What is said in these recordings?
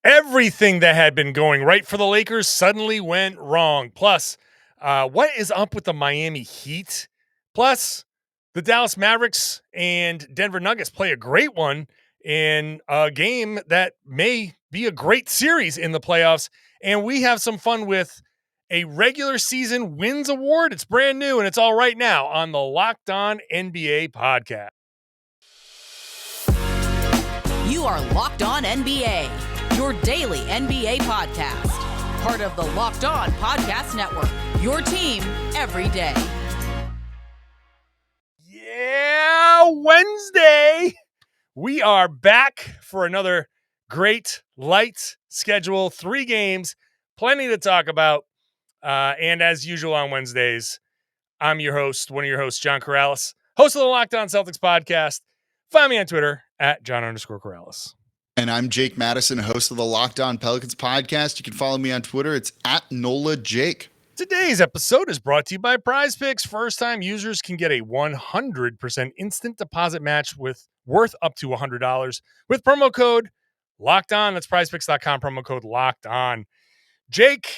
Everything that had been going right for the Lakers suddenly went wrong. Plus, what is up with the Miami Heat? Plus, the Dallas Mavericks and Denver Nuggets play a great one in a game that may be a great series in the playoffs. And we have some fun with a regular season wins award. It's brand new and it's all right now on the Locked On NBA podcast. You are Locked On NBA, your daily NBA podcast. Part of the Locked On Podcast Network, your team every day. Yeah, Wednesday. We are back for another great light schedule. 3 games, plenty to talk about. And as usual on Wednesdays, I'm your host, one of your hosts, John Karalis, host of the Locked On Celtics podcast. Find me on Twitter at John_Karalis. And I'm Jake Madison, host of the Locked On Pelicans podcast. You can follow me on Twitter. It's at NolaJake. Today's episode is brought to you by Prize Picks. First-time users can get a 100% instant deposit match worth up to $100 with promo code Locked On. That's prizepicks.com, promo code Locked On. Jake,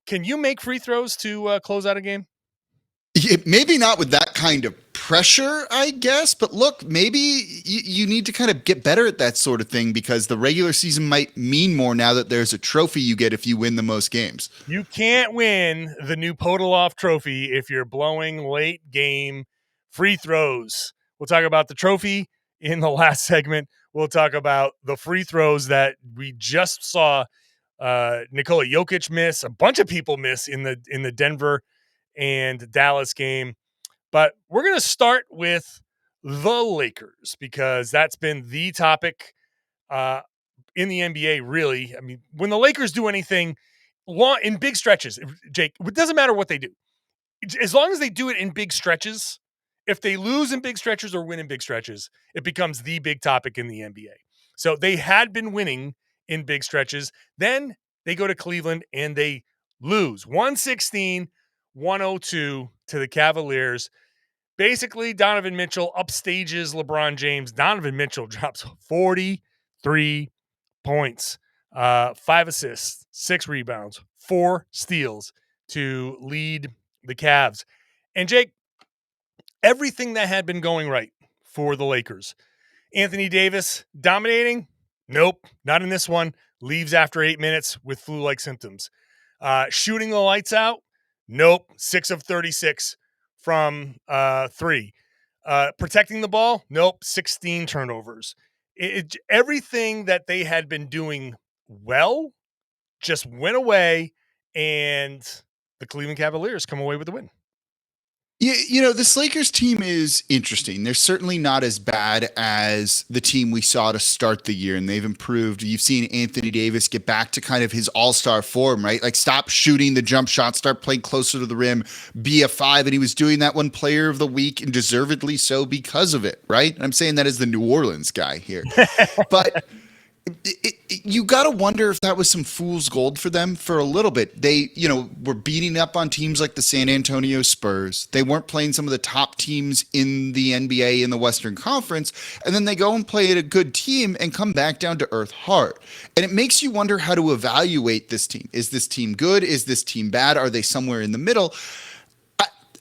can you make free throws to close out a game? Yeah, maybe not with that kind of pressure, I guess. But look, maybe you need to kind of get better at that sort of thing because the regular season might mean more now that there's a trophy you get if you win the most games. You can't win the new Podoloff trophy if you're blowing late game free throws. We'll talk about the trophy in the last segment. We'll talk about the free throws that we just saw Nikola Jokic miss, a bunch of people miss in the Denver and Dallas game. But we're going to start with the Lakers because that's been the topic in the NBA, really. I mean, when the Lakers do anything in big stretches, Jake, it doesn't matter what they do. As long as they do it in big stretches, if they lose in big stretches or win in big stretches, it becomes the big topic in the NBA. So they had been winning in big stretches. Then they go to Cleveland and they lose 116-102 to the Cavaliers. Basically, Donovan Mitchell upstages LeBron James. Donovan Mitchell drops 43 points, 5 assists, 6 rebounds, 4 steals to lead the Cavs. And Jake, everything that had been going right for the Lakers. Anthony Davis dominating? Nope, not in this one. Leaves after 8 minutes with flu-like symptoms. Shooting the lights out? Nope, 6 of 36 from 3. Protecting the ball? Nope, 16 turnovers. Everything that they had been doing well just went away, and the Cleveland Cavaliers come away with the win. Yeah, this Lakers team is interesting. They're certainly not as bad as the team we saw to start the year, and they've improved. You've seen Anthony Davis get back to kind of his all-star form, right? Like stop shooting the jump shot, start playing closer to the rim, be a 5, and he was doing that one player of the week, and deservedly so because of it, right? And I'm saying that as the New Orleans guy here. But you got to wonder if that was some fool's gold for them for a little bit. They, were beating up on teams like the San Antonio Spurs. They weren't playing some of the top teams in the NBA in the Western Conference. And then they go and play at a good team and come back down to earth hard. And it makes you wonder how to evaluate this team. Is this team good? Is this team bad? Are they somewhere in the middle?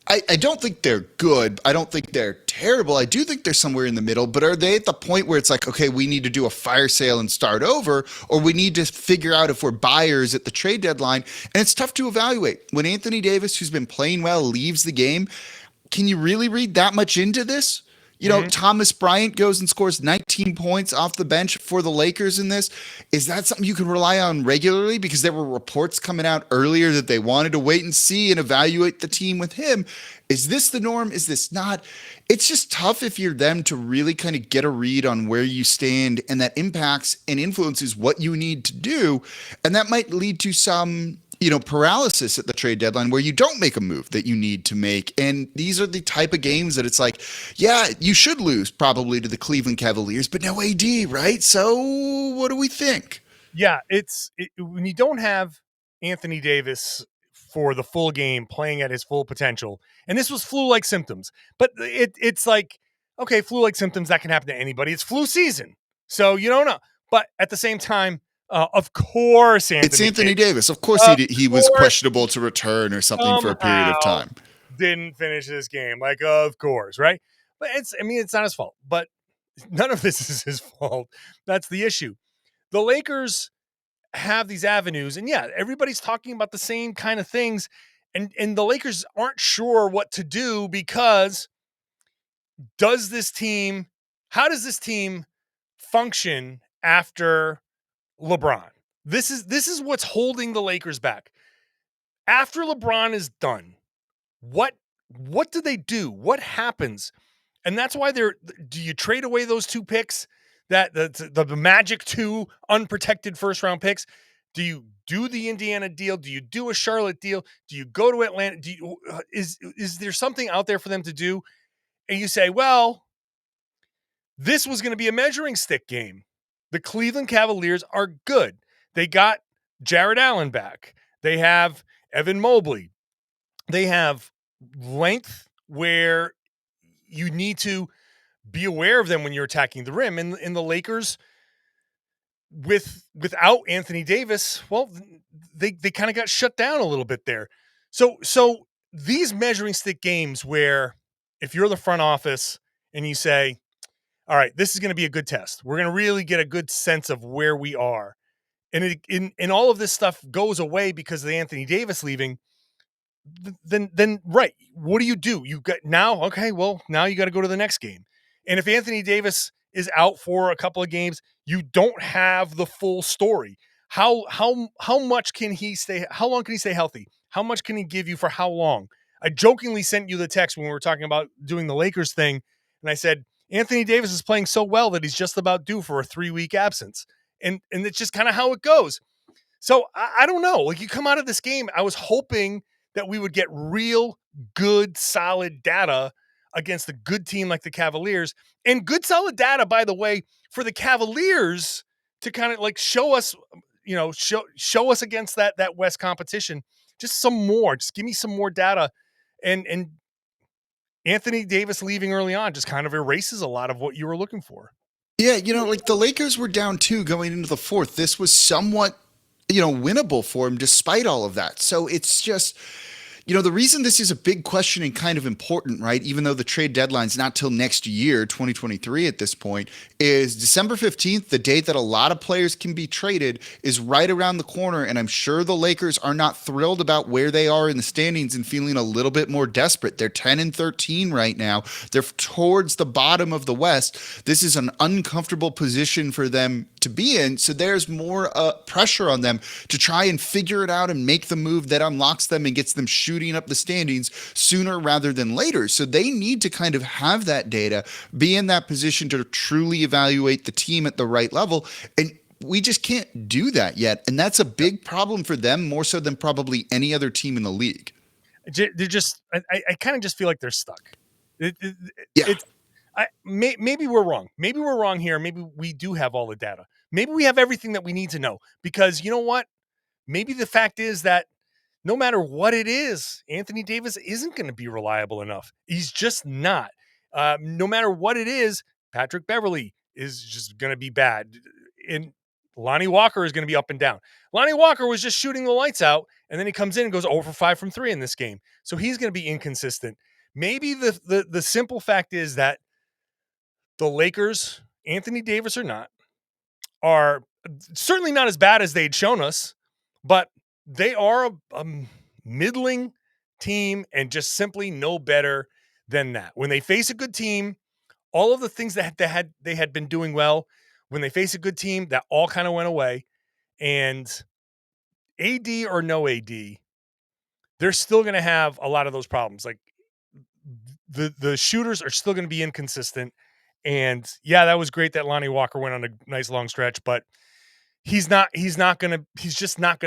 I don't think they're good. I don't think they're terrible. I do think they're somewhere in the middle, but are they at the point where it's like, okay, we need to do a fire sale and start over, or we need to figure out if we're buyers at the trade deadline? And it's tough to evaluate. When Anthony Davis, who's been playing well, leaves the game, can you really read that much into this? Thomas Bryant goes and scores 19 points off the bench for the Lakers in this. Is that something you can rely on regularly? Because there were reports coming out earlier that they wanted to wait and see and evaluate the team with him. Is this the norm? Is this not? It's just tough if you're them to really kind of get a read on where you stand, and that impacts and influences what you need to do. And that might lead to some paralysis at the trade deadline where you don't make a move that you need to make. And these are the type of games that it's like, yeah, you should lose probably to the Cleveland Cavaliers, but no AD, right? So what do we think? Yeah, when you don't have Anthony Davis for the full game playing at his full potential, and this was flu-like symptoms, but it's like, okay, flu-like symptoms, that can happen to anybody. It's flu season, so you don't know. But at the same time, Of course, It's Anthony Anthony Davis. Davis. Of course, he was questionable to return or something for a period of Somehow time. didn't finish this game. Like, of course, right? But it's not his fault. But none of this is his fault. That's the issue. The Lakers have these avenues, and yeah, everybody's talking about the same kind of things, and the Lakers aren't sure what to do because how does this team function after LeBron? This is what's holding the Lakers back. After LeBron is done, what do they do? What happens? And that's why do you trade away those 2 picks, that the magic 2 unprotected first round picks? Do you do the Indiana deal? Do you do a Charlotte deal? Do you go to Atlanta? Is there something out there for them to do? And you say, well, this was going to be a measuring stick game. The Cleveland Cavaliers are good. They got Jared Allen back. They have Evan Mobley. They have length where you need to be aware of them when you're attacking the rim. And in the Lakers, without Anthony Davis, well, they kind of got shut down a little bit there. So these measuring stick games where if you're the front office and you say, all right, this is going to be a good test. We're going to really get a good sense of where we are. And in all of this stuff goes away because of the Anthony Davis leaving. Then right, what do? You got now, okay, well, now you got to go to the next game. And if Anthony Davis is out for a couple of games, you don't have the full story. How much can he stay? How long can he stay healthy? How much can he give you for how long? I jokingly sent you the text when we were talking about doing the Lakers thing, and I said, Anthony Davis is playing so well that he's just about due for a 3-week absence. And it's just kind of how it goes. So I don't know. Like, you come out of this game, I was hoping that we would get real good, solid data against a good team like the Cavaliers, and good, solid data, by the way, for the Cavaliers to kind of like show us, show us against that West competition. Just give me some more data. And Anthony Davis leaving early on just kind of erases a lot of what you were looking for. Yeah, like the Lakers were down 2 going into the 4th. This was somewhat, winnable for him despite all of that. So it's just, the reason this is a big question and kind of important, right, even though the trade deadline's not till next year, 2023 at this point, is December 15th, the date that a lot of players can be traded, is right around the corner. And I'm sure the Lakers are not thrilled about where they are in the standings and feeling a little bit more desperate. They're 10-13 right now. They're towards the bottom of the West. This is an uncomfortable position for them to be in. So there's more pressure on them to try and figure it out and make the move that unlocks them and gets them shooting up the standings sooner rather than later. So they need to kind of have that data, be in that position to truly evaluate the team at the right level. And we just can't do that yet. And that's a big problem for them, more so than probably any other team in the league. They're just, I kind of just feel like they're stuck. Yeah. Maybe we're wrong. Maybe we're wrong here. Maybe we do have all the data. Maybe we have everything that we need to know, because you know what? Maybe the fact is that no matter what it is, Anthony Davis isn't going to be reliable enough. He's just not. No matter what it is, Patrick Beverley is just going to be bad. And Lonnie Walker is going to be up and down. Lonnie Walker was just shooting the lights out, and then he comes in and goes 0 for 5 from 3 in this game. So he's going to be inconsistent. Maybe the simple fact is that the Lakers, Anthony Davis or not, are certainly not as bad as they'd shown us, but they are a middling team and just simply no better than that. When they face a good team, all of the things that they had been doing well, when they face a good team, that all kind of went away. And AD or no AD, they're still going to have a lot of those problems. Like the shooters are still going to be inconsistent. And yeah, that was great that Lonnie Walker went on a nice long stretch, but he's just not going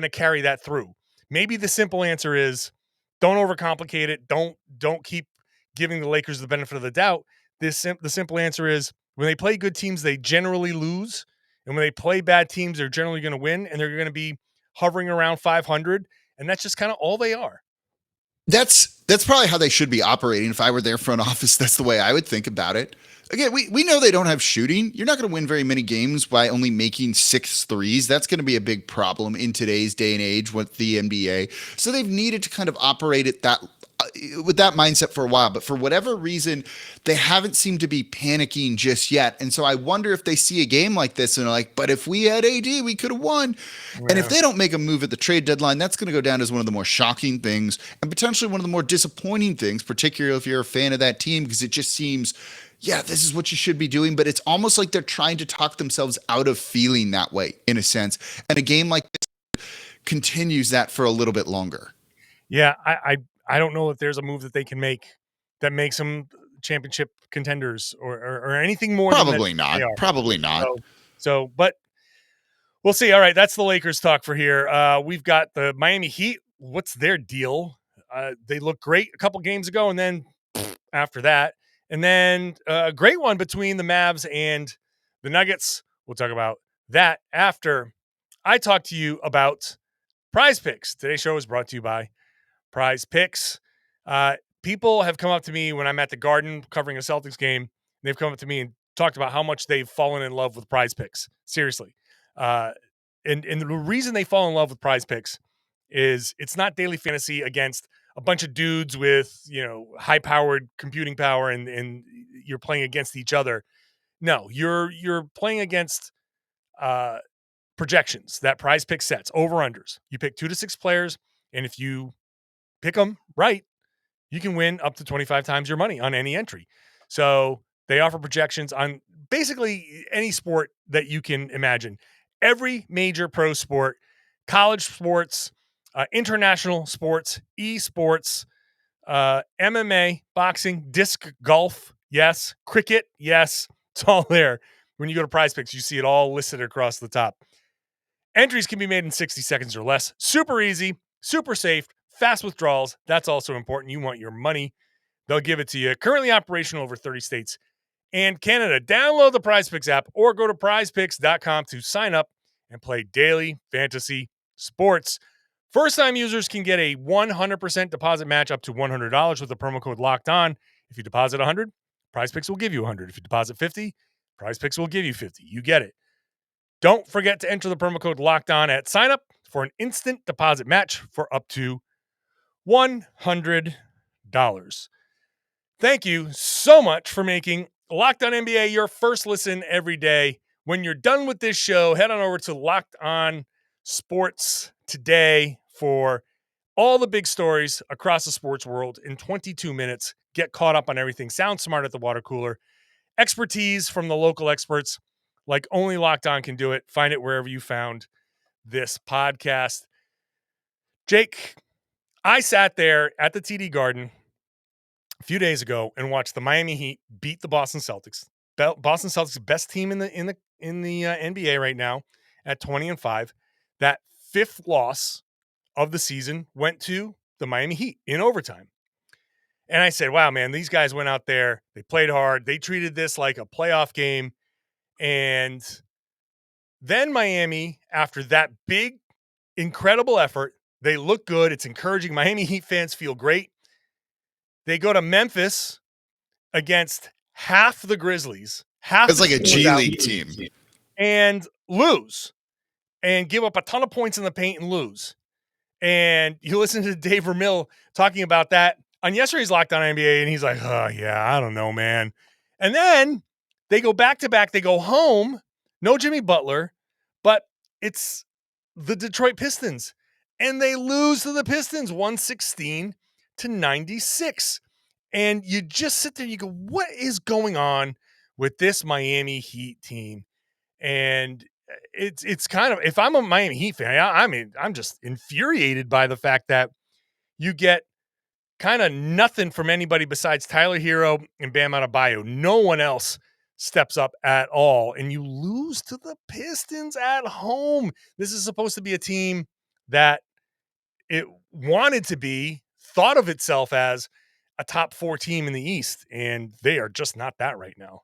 to carry that through. Maybe the simple answer is don't overcomplicate it. Don't keep giving the Lakers the benefit of the doubt. The simple answer is when they play good teams, they generally lose. And when they play bad teams, they're generally going to win, and they're going to be hovering around 500. And that's just kind of all they are. That's probably how they should be operating. If I were their front office, that's the way I would think about it. Again, we know they don't have shooting. You're not going to win very many games by only making 6 threes. That's going to be a big problem in today's day and age with the NBA. So they've needed to kind of operate at that with that mindset for a while, but for whatever reason, they haven't seemed to be panicking just yet. And so I wonder if they see a game like this and are like, but if we had AD, we could have won. Yeah. And if they don't make a move at the trade deadline, that's going to go down as one of the more shocking things and potentially one of the more disappointing things, particularly if you're a fan of that team, because it just seems, yeah, this is what you should be doing. But it's almost like they're trying to talk themselves out of feeling that way in a sense. And a game like this continues that for a little bit longer. Yeah, I don't know if there's a move that they can make that makes them championship contenders or anything more. Probably not. Probably not. So, but we'll see. All right, that's the Lakers talk for here. We've got the Miami Heat. What's their deal? They looked great a couple games ago, and then after that, and then a great one between the Mavs and the Nuggets. We'll talk about that after I talk to you about Prize Picks. Today's show is brought to you by Prize Picks. People have come up to me when I'm at the Garden covering a Celtics game. They've come up to me and talked about how much they've fallen in love with Prize Picks. Seriously. And the reason they fall in love with Prize Picks is it's not daily fantasy against a bunch of dudes with, high-powered computing power and you're playing against each other. No, you're playing against projections that Prize Picks sets, over-unders. You pick 2 to 6 players, and if you pick them right, you can win up to 25 times your money on any entry. So they offer projections on basically any sport that you can imagine. Every major pro sport, college sports, international sports, esports, MMA, boxing, disc golf, yes, cricket, yes, it's all there. When you go to Prize Picks, you see it all listed across the top. Entries can be made in 60 seconds or less. Super easy, super safe, fast withdrawals. That's also important. You want your money, they'll give it to you. Currently operational over 30 states and Canada. Download the Prize Picks app or go to prizepicks.com to sign up and play daily fantasy sports. First-time users can get a 100% deposit match up to $100 with the promo code Locked On. If you deposit $100, Prize Picks will give you $100. If you deposit $50, Prize Picks will give you $50. You get it. Don't forget to enter the promo code Locked On at sign up for an instant deposit match for up to $100. Thank you so much for making Locked On NBA your first listen every day. When you're done with this show, head on over to Locked On Sports Today for all the big stories across the sports world in 22 minutes. Get caught up on everything. Sound smart at the water cooler. Expertise from the local experts like only Locked On can do it. Find it wherever you found this podcast. Jake, I sat there at the TD Garden a few days ago and watched the Miami Heat beat the Boston Celtics. Boston Celtics, best team in the NBA right now at 20-5. That 5th loss of the season went to the Miami Heat in overtime. And I said, wow, man, these guys went out there. They played hard. They treated this like a playoff game. And then Miami, after that big, incredible effort, they look good. It's encouraging. Miami Heat fans feel great. They go to Memphis against half the Grizzlies. It's like a G League team. And lose. And give up a ton of points in the paint and lose. And you listen to Dave Vermeil talking about that on yesterday's Locked On NBA, and he's like, oh, yeah, I don't know, man. And then they go back-to-back. They go home. No Jimmy Butler, but it's the Detroit Pistons. And they lose to the Pistons 116-96. And you just sit there and you go, what is going on with this Miami Heat team? And it's kind of, if I'm a Miami Heat fan, I'm just infuriated by the fact that you get kind of nothing from anybody besides Tyler Hero and Bam Adebayo. No one else steps up at all, and you lose to the Pistons at home. This is supposed to be a team that it wanted to be, thought of itself as a top 4 team in the East, and they are just not that right now.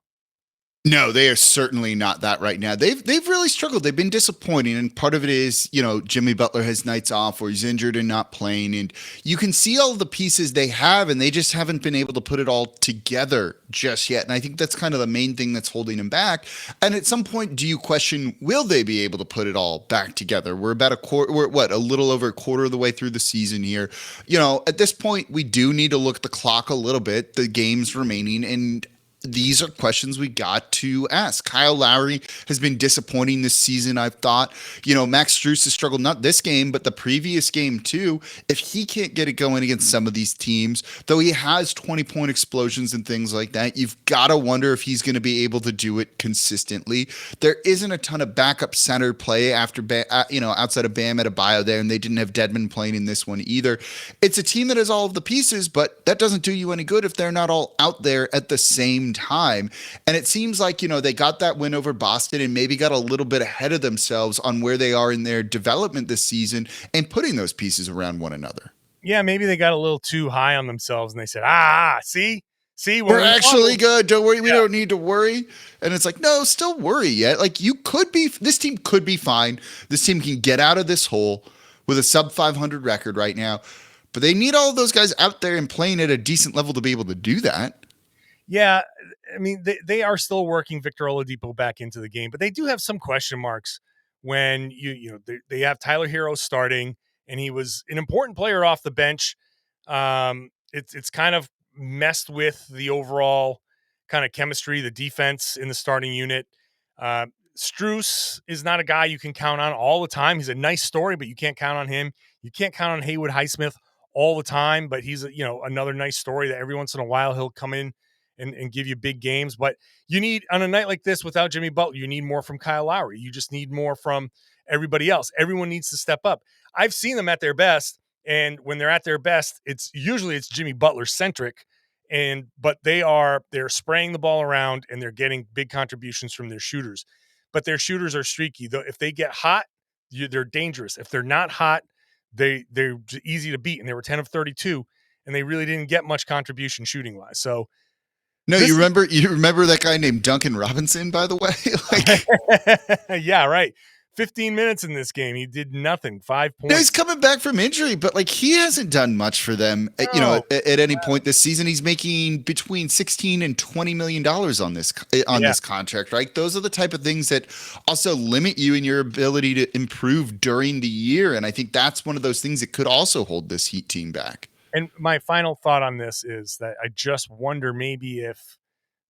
No, they are certainly not that right now. They've really struggled. They've been disappointing, and part of it is, Jimmy Butler has nights off where he's injured and not playing, and you can see all the pieces they have, and they just haven't been able to put it all together just yet. And I think that's kind of the main thing that's holding them back. And at some point, do you question, will they be able to put it all back together? We're about a little over a quarter of the way through the season here. At this point, we do need to look at the clock a little bit, the games remaining, and these are questions we got to ask. Kyle Lowry has been disappointing this season, I've thought. Max Strus has struggled not this game, but the previous game too. If he can't get it going against some of these teams, though he has 20-point explosions and things like that, you've got to wonder if he's going to be able to do it consistently. There isn't a ton of backup center play after, outside of Bam Adebayo there, and they didn't have Dedmon playing in this one either. It's a team that has all of the pieces, but that doesn't do you any good if they're not all out there at the same time. And it seems like, they got that win over Boston and maybe got a little bit ahead of themselves on where they are in their development this season and putting those pieces around one another. Yeah, maybe they got a little too high on themselves and they said, see, we're actually good. Don't worry. We don't need to worry. And it's like, no, still worry yet. Like this team could be fine. This team can get out of this hole with a sub 500 record right now, but they need all of those guys out there and playing at a decent level to be able to do that. Yeah, I mean, they are still working Victor Oladipo back into the game, but they do have some question marks when they have Tyler Hero starting, and he was an important player off the bench. It's kind of messed with the overall kind of chemistry, the defense in the starting unit. Strus is not a guy you can count on all the time. He's a nice story, but you can't count on him. You can't count on Haywood Highsmith all the time, but he's another nice story that every once in a while he'll come in and give you big games. But you need, on a night like this without Jimmy Butler, you need more from Kyle Lowry. You just need more from everybody else. Everyone needs to step up. I've seen them at their best, and when they're at their best, it's Jimmy Butler centric. But they're spraying the ball around and they're getting big contributions from their shooters. But their shooters are streaky. Though if they get hot, they're dangerous. If they're not hot, they're easy to beat. And they were 10 of 32, and they really didn't get much contribution shooting wise. So no, you remember that guy named Duncan Robinson, by the way? Yeah, right. 15 minutes in this game. He did nothing. 5 points. No, he's coming back from injury, but he hasn't done much for them. No. At any point this season, he's making between $16 and $20 million on this contract, right? Those are the type of things that also limit you in your ability to improve during the year. And I think that's one of those things that could also hold this Heat team back. And my final thought on this is that I just wonder maybe if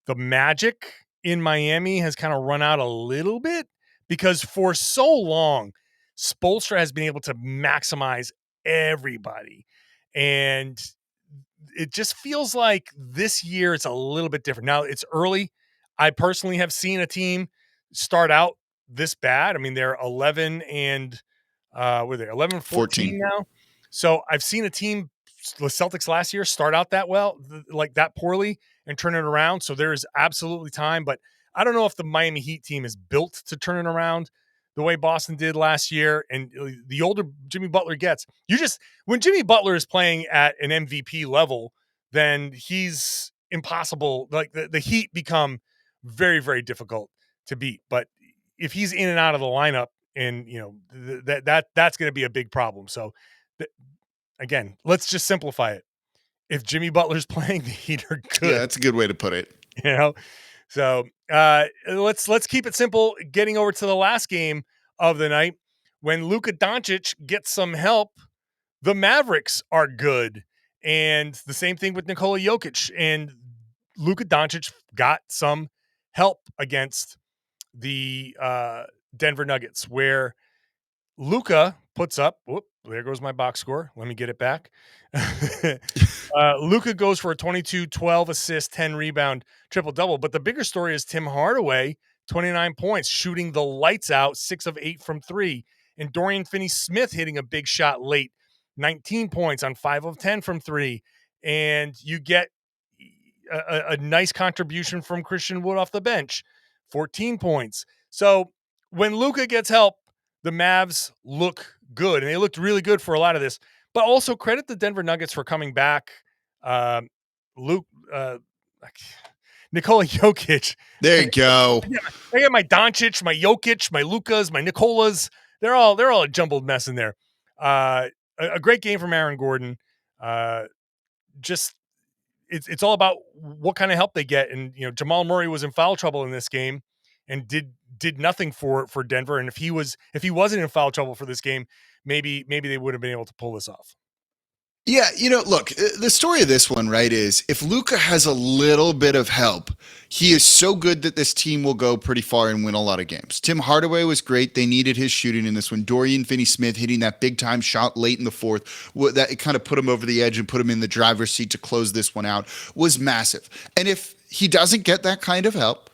the magic in Miami has kind of run out a little bit, because for so long, Spoelstra has been able to maximize everybody. And it just feels like this year it's a little bit different. Now, it's early. I personally have seen a team start out this bad. I mean, they're 11 and 14 now. So I've seen a team, the Celtics last year, start out that well, like that poorly, and turn it around. So there is absolutely time, but I don't know if the Miami Heat team is built to turn it around the way Boston did last year. And the older Jimmy Butler gets, when Jimmy Butler is playing at an MVP level, then he's impossible. Like the Heat become very, very difficult to beat. But if he's in and out of the lineup, and that's going to be a big problem. So again, let's just simplify it. If Jimmy Butler's playing, the Heat are good. Yeah, that's a good way to put it. So let's keep it simple. Getting over to the last game of the night, when Luka Doncic gets some help, the Mavericks are good. And the same thing with Nikola Jokic. And Luka Doncic got some help against the Denver Nuggets, where Luka puts up, there goes my box score. Let me get it back. Luka goes for a 22, 12 assist, 10 rebound, triple-double. But the bigger story is Tim Hardaway, 29 points, shooting the lights out, 6 of 8 from 3. And Dorian Finney-Smith hitting a big shot late, 19 points on 5 of 10 from 3. And you get a nice contribution from Christian Wood off the bench, 14 points. So when Luka gets help, the Mavs look good, and they looked really good for a lot of this. But also credit the Denver Nuggets for coming back. Nikola Jokic. There you go. I got my Doncic, my Jokic, my Lukas, my Nikolas. They're all a jumbled mess in there. A great game from Aaron Gordon. Just it's all about what kind of help they get. And Jamal Murray was in foul trouble in this game and did nothing for Denver. And if he wasn't in foul trouble for this game, maybe they would have been able to pull this off. Yeah, look, the story of this one, right, is if Luka has a little bit of help, he is so good that this team will go pretty far and win a lot of games. Tim Hardaway was great. They needed his shooting in this one. Dorian Finney-Smith hitting that big-time shot late in the fourth, that it kind of put him over the edge and put him in the driver's seat to close this one out, was massive. And if he doesn't get that kind of help,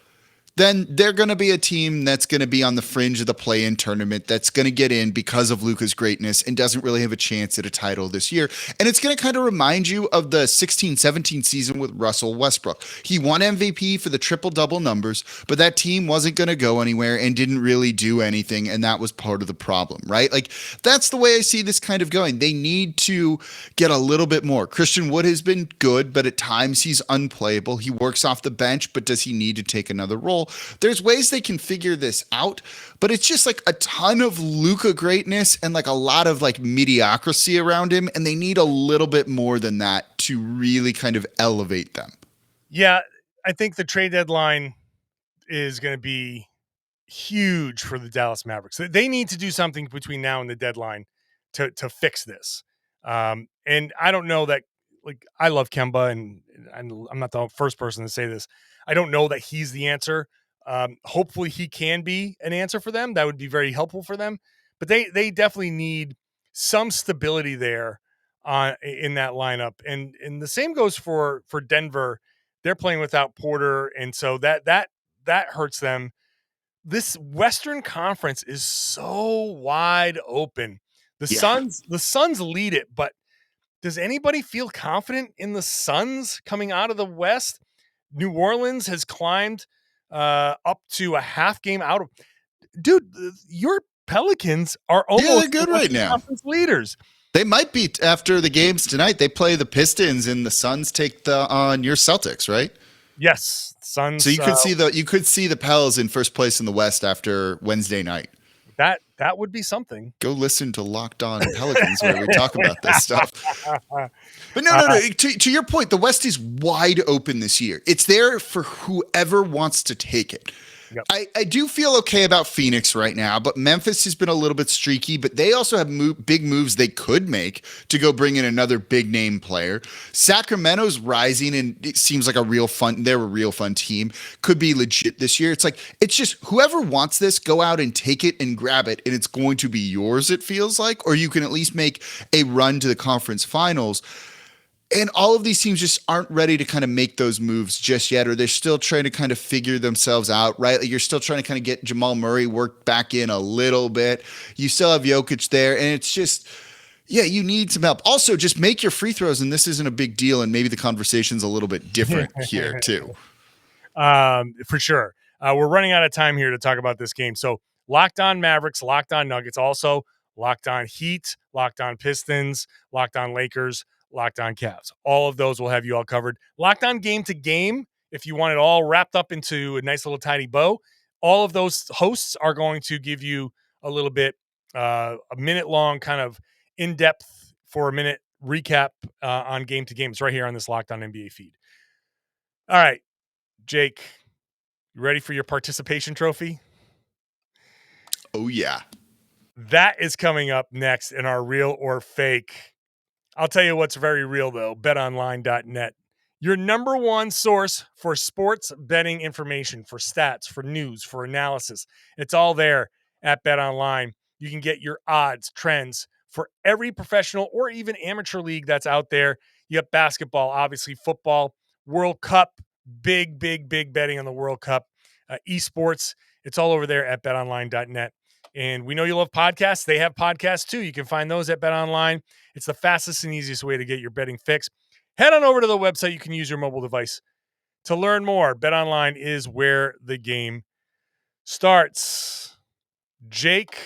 then they're going to be a team that's going to be on the fringe of the play-in tournament, that's going to get in because of Luka's greatness and doesn't really have a chance at a title this year. And it's going to kind of remind you of the 16-17 season with Russell Westbrook. He won MVP for the triple-double numbers, but that team wasn't going to go anywhere and didn't really do anything, and that was part of the problem, right? Like, that's the way I see this kind of going. They need to get a little bit more. Christian Wood has been good, but at times he's unplayable. He works off the bench, but does he need to take another role? There's ways they can figure this out, but it's just like a ton of Luka greatness and like a lot of like mediocrity around him, and they need a little bit more than that to really kind of elevate them. Yeah, I think the trade deadline is going to be huge for the Dallas Mavericks. They need to do something between now and the deadline to fix this. And I don't know that, like, I love Kemba, and I'm not the first person to say this. I don't know that he's the answer. Hopefully he can be an answer for them. That would be very helpful for them. But they definitely need some stability there in that lineup. And the same goes for Denver. They're playing without Porter, and so that hurts them. This Western Conference is so wide open. The Suns lead it, but does anybody feel confident in the Suns coming out of the West? New Orleans has climbed up to a half game out of. Dude, your Pelicans are almost they're good right now. Conference leaders. They might be after the games tonight. They play the Pistons, and the Suns take on your Celtics, right? Yes, Suns. So you could see the Pels in first place in the West after Wednesday night. That would be something. Go listen to Locked On Pelicans where we talk about this stuff. But no. To your point, the West is wide open this year. It's there for whoever wants to take it. Yep. I do feel okay about Phoenix right now, but Memphis has been a little bit streaky, but they also have big moves they could make to go bring in another big name player. Sacramento's rising, and it seems like they're a real fun team. Could be legit this year. It's just whoever wants this, go out and take it and grab it, and it's going to be yours, it feels like, or you can at least make a run to the conference finals. And all of these teams just aren't ready to kind of make those moves just yet, or they're still trying to kind of figure themselves out, right? Like, you're still trying to kind of get Jamal Murray worked back in a little bit. You still have Jokic there, and it's just, you need some help. Also, just make your free throws, and this isn't a big deal, and maybe the conversation's a little bit different here too. For sure. We're running out of time here to talk about this game. So Locked On Mavericks, Locked On Nuggets, also Locked On Heat, Locked On Pistons, Locked On Lakers, Locked On Cavs. All of those will have you all covered. Locked On Game to Game, if you want it all wrapped up into a nice little tidy bow, all of those hosts are going to give you a little bit, a minute long kind of in-depth for a minute recap on Game to Game. It's right here on this Locked On NBA feed. All right, Jake, you ready for your participation trophy? Oh, yeah. That is coming up next in our Real or Fake. I'll tell you what's very real, though. BetOnline.net. Your number one source for sports betting information, for stats, for news, for analysis. It's all there at BetOnline. You can get your odds, trends for every professional or even amateur league that's out there. You have basketball, obviously football, World Cup, big betting on the World Cup, esports. It's all over there at BetOnline.net. And we know you love podcasts. They have podcasts too. You can find those at BetOnline. It's the fastest and easiest way to get your betting fix. Head on over to the website. You can use your mobile device to learn more. BetOnline is where the game starts. Jake,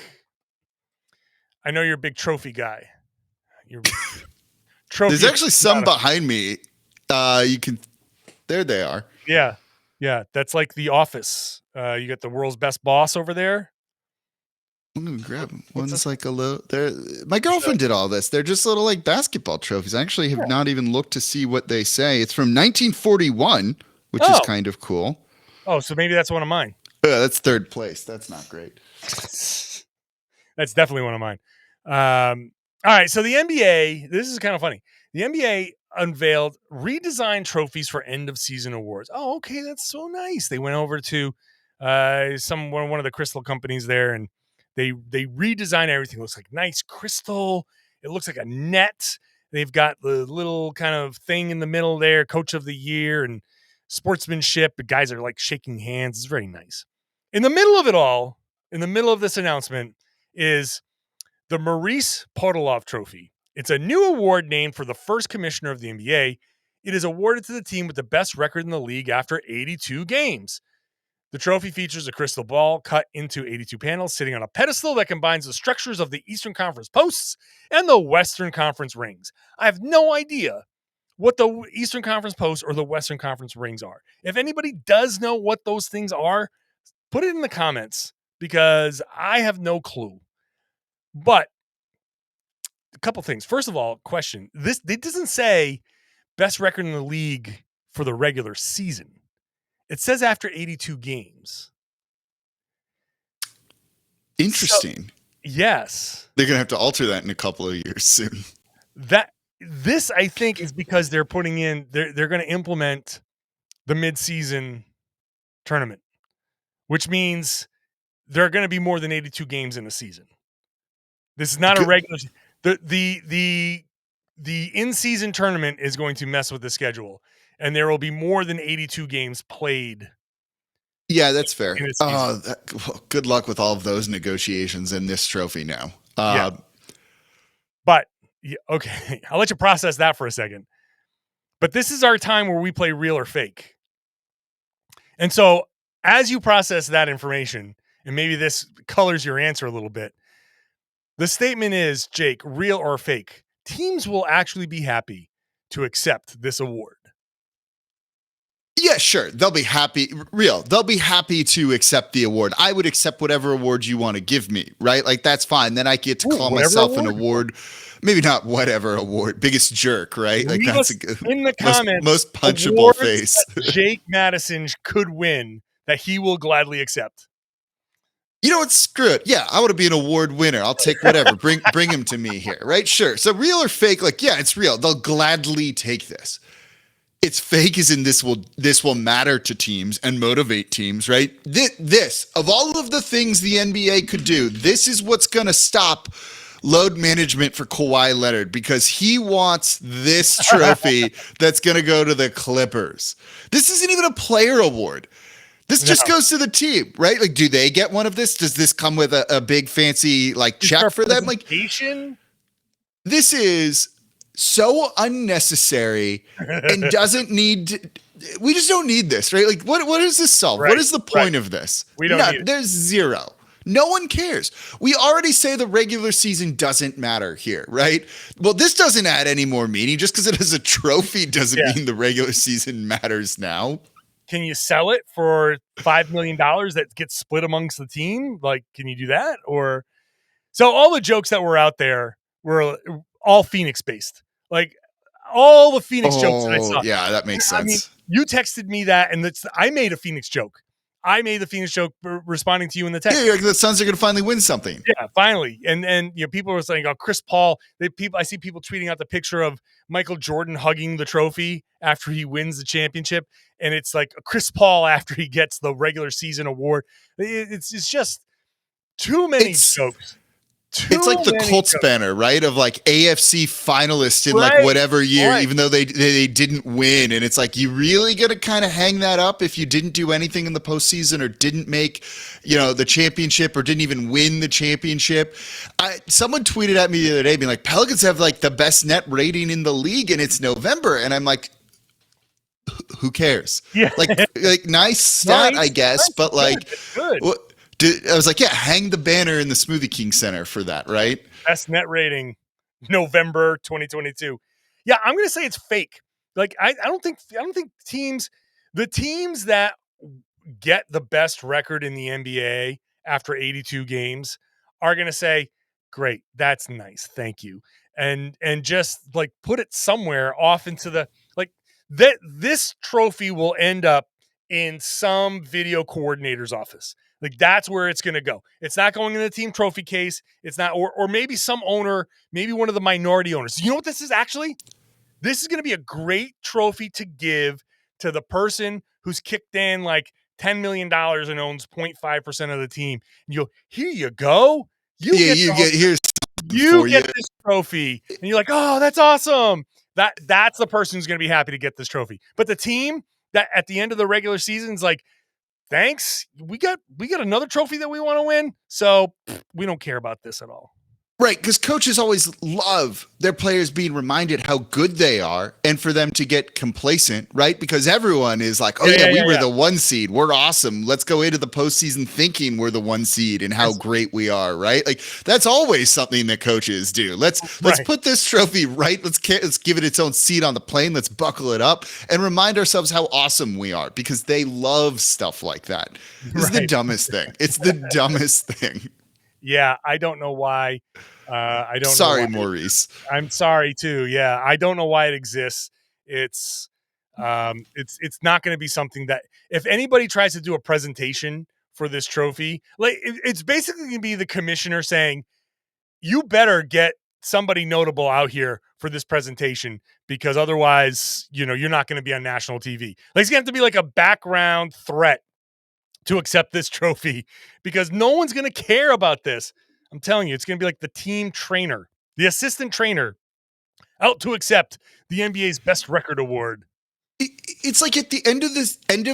I know you're a big trophy guy. There's actually some behind me. There they are. Yeah. Yeah, that's like The Office. You got the world's best boss over there. I'm gonna grab them. What's One's this? like a little. My girlfriend did all this. They're just little like basketball trophies. I actually have not even looked to see what they say. It's from 1941, which is kind of cool. Oh, so maybe that's one of mine. That's third place. That's not great. That's definitely one of mine. All right, so the NBA, this is kind of funny. The NBA unveiled redesigned trophies for end of season awards. Oh, okay, that's so nice. They went over to one of the crystal companies there, and they redesigned everything. It looks like nice crystal. It looks like a net. They've got the little kind of thing in the middle there, coach of the year and sportsmanship. The guys are like shaking hands. It's very nice. In the middle of it all, in the middle of this announcement, is the Maurice Podoloff Trophy. It's a new award named for the first commissioner of the NBA. It is awarded to the team with the best record in the league after 82 games. The trophy features a crystal ball cut into 82 panels sitting on a pedestal that combines the structures of the Eastern Conference posts and the Western Conference rings. I have no idea what the Eastern Conference posts or the Western Conference rings are. If anybody does know what those things are, put it in the comments because I have no clue. But a couple things. First of all, question. It doesn't say best record in the league for the regular season. It says after 82 games. Interesting. So, yes. They're going to have to alter that in a couple of years soon. This I think is because they're putting in they're going to implement the mid-season tournament, which means there are going to be more than 82 games in a season. This is not a regular. The in-season tournament is going to mess with the schedule, and there will be more than 82 games played. Yeah, that's fair. Well, good luck with all of those negotiations and this trophy now. But okay, I'll let you process that for a second. But this is our time where we play real or fake. And so as you process that information, and maybe this colors your answer a little bit, the statement is, Jake, real or fake? Teams will actually be happy to accept this award. Yeah, sure. They'll be happy. Real. They'll be happy to accept the award. I would accept whatever award you want to give me, right? Like, that's fine. Then I get to call myself an award. Maybe not whatever award. Biggest jerk, right? Like, that's in the comments, most punchable face. Jake Madison could win that he will gladly accept. You know what? Screw it. Yeah, I want to be an award winner. I'll take whatever. Bring him to me here, right? Sure. So real or fake? Like, yeah, it's real. They'll gladly take this. It's fake as in this will matter to teams and motivate teams, right? This, of all of the things the NBA could do, this is what's going to stop load management for Kawhi Leonard because he wants this trophy that's going to go to the Clippers. This isn't even a player award. This just goes to the team, right? Like, do they get one of this? Does this come with a big fancy like check for them? Like, this is so unnecessary and doesn't need. We just don't need this, right? Like, what does this solve? Right, what is the point of this? We don't need it. There's zero. No one cares. We already say the regular season doesn't matter here, right? Well, this doesn't add any more meaning. Just because it is a trophy doesn't mean the regular season matters now. Can you sell it for $5 million that gets split amongst the team? Like, can you do that? Or so all the jokes that were out there were all Phoenix based. Like all the Phoenix jokes that I saw. Yeah, that makes sense. I mean, you texted me that, and I made a Phoenix joke. I made the Phoenix joke responding to you in the text. Yeah, the Suns are going to finally win something. Yeah, finally. And you know, people were saying, "Oh, Chris Paul." I see people tweeting out the picture of Michael Jordan hugging the trophy after he wins the championship, and it's like Chris Paul after he gets the regular season award. It's just too many jokes. It's like the Colts banner, right? Of like AFC finalists in like whatever year, even though they didn't win. And it's like, you really going to kind of hang that up if you didn't do anything in the postseason or didn't make, you know, the championship or didn't even win the championship. Someone tweeted at me the other day being like, Pelicans have like the best net rating in the league and it's November. And I'm like, who cares? Yeah. Like nice stat, I guess, but like, good. I was like, yeah, hang the banner in the Smoothie King Center for that, right? Best net rating, November 2022. Yeah, I'm going to say it's fake. Like, I don't think the teams that get the best record in the NBA after 82 games are going to say, great, that's nice, thank you. And just like put it somewhere off into the, like, that this trophy will end up in some video coordinator's office. Like, that's where it's going to go. It's not going in the team trophy case. It's not, or maybe some owner, maybe one of the minority owners. You know what this is actually? This is going to be a great trophy to give to the person who's kicked in like $10 million and owns 0.5% of the team. And you go, here you go. You get this trophy. And you're like, oh, that's awesome. That's the person who's going to be happy to get this trophy. But the team that at the end of the regular season is like, thanks, we got another trophy that we want to win. So we don't care about this at all. Right, because coaches always love their players being reminded how good they are and for them to get complacent, right? Because everyone is like, oh, we were the 1 seed. We're awesome. Let's go into the postseason thinking we're the 1 seed and how great we are, right? Like, that's always something that coaches do. Let's put this trophy right. Let's give it its own seat on the plane. Let's buckle it up and remind ourselves how awesome we are, because they love stuff like that. This is the dumbest thing. It's the dumbest thing. Yeah, I don't know why. I don't. Sorry, Maurice. I'm sorry too. Yeah, I don't know why it exists. It's not going to be something that, if anybody tries to do a presentation for this trophy, like, it's basically going to be the commissioner saying, "You better get somebody notable out here for this presentation, because otherwise, you're not going to be on national TV." Like, it's going to have to be like a background threat to accept this trophy, because no one's going to care about this. I'm telling you, it's going to be like the team trainer, the assistant trainer, out to accept the NBA's best record award. It's like at the end of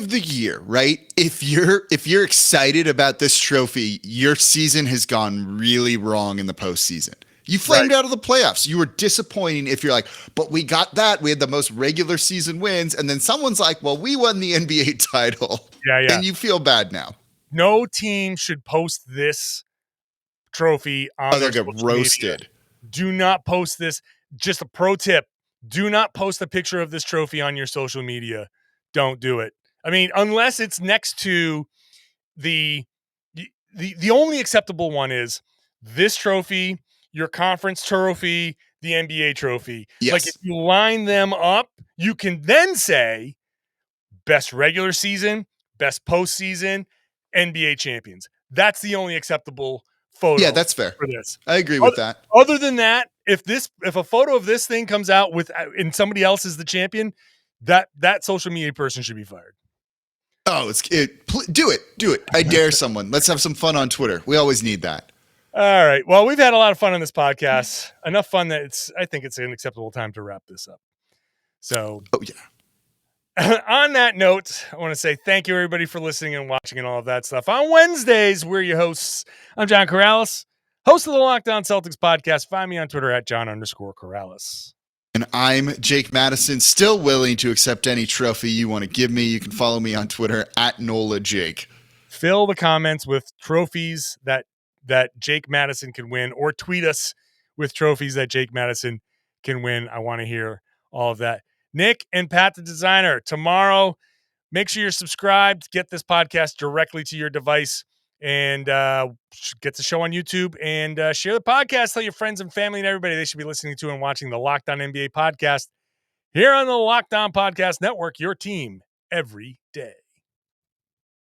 the year, right? If you're excited about this trophy, your season has gone really wrong in the postseason. You flamed out of the playoffs. You were disappointing if you're like, but we got that. We had the most regular season wins. And then someone's like, well, we won the NBA title. Yeah. And you feel bad now. No team should post this trophy on their social roasted media. Do not post this. Just a pro tip. Do not post a picture of this trophy on your social media. Don't do it. I mean, unless it's next to the only acceptable one is this trophy, your conference trophy, the NBA trophy. Yes. Like, if you line them up, you can then say best regular season, best postseason, NBA champions. That's the only acceptable photo. Yeah, that's fair. For this. I agree with that. Other than that, if a photo of this thing comes out and somebody else is the champion, that social media person should be fired. Oh, do it. I dare someone. Let's have some fun on Twitter. We always need that. All right. Well, we've had a lot of fun on this podcast. Enough fun that I think it's an acceptable time to wrap this up. So, on that note, I want to say thank you, everybody, for listening and watching and all of that stuff. On Wednesdays, we're your hosts. I'm John Karalis, host of the Locked On Celtics podcast. Find me on Twitter at John_Karalis. And I'm Jake Madison, still willing to accept any trophy you want to give me. You can follow me on Twitter at NolaJake. Fill the comments with trophies that Jake Madison can win, or tweet us with trophies that Jake Madison can win. I want to hear all of that. Nick and Pat, the designer, tomorrow, make sure you're subscribed. Get this podcast directly to your device, and get the show on YouTube, and share the podcast. Tell your friends and family and everybody they should be listening to and watching the Locked On NBA podcast here on the Locked On Podcast Network, your team every day.